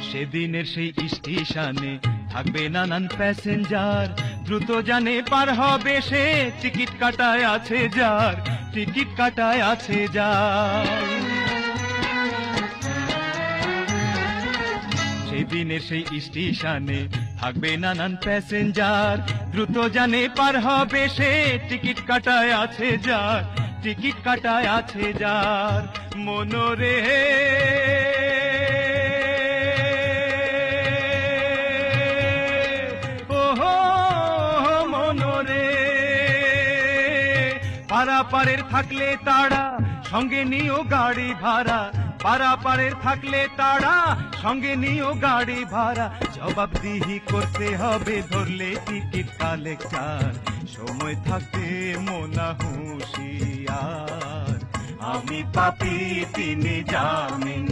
সেদিনের সেই স্টেশনে থাকবে নানান প্যাসেঞ্জার, দ্রুত জানে পার হবে সে, টিকিট কাটায় আছে যার, টিকিট কাটায় আছে যার। সেদিনের সেই স্টেশনে থাকবে নানান প্যাসেঞ্জার, দ্রুত জানে পার হবে সে, টিকিট কাটায় আছে যার, টিকিট কাটায় আছে যার। মনোরে ওহো মনোরে, পারাপারের থাকলে তাড়া সঙ্গে নিও গাড়ি ভাড়া, পারাপারের থাকলে তাড়া সঙ্গে নিও গাড়ি ভাড়া। জবাবদিহি করতে হবে ধরলে টিকিট কালেক্টর, সময় থাকতে মোনা হুঁশিয়ার। আমি পাপী তিনি জামিন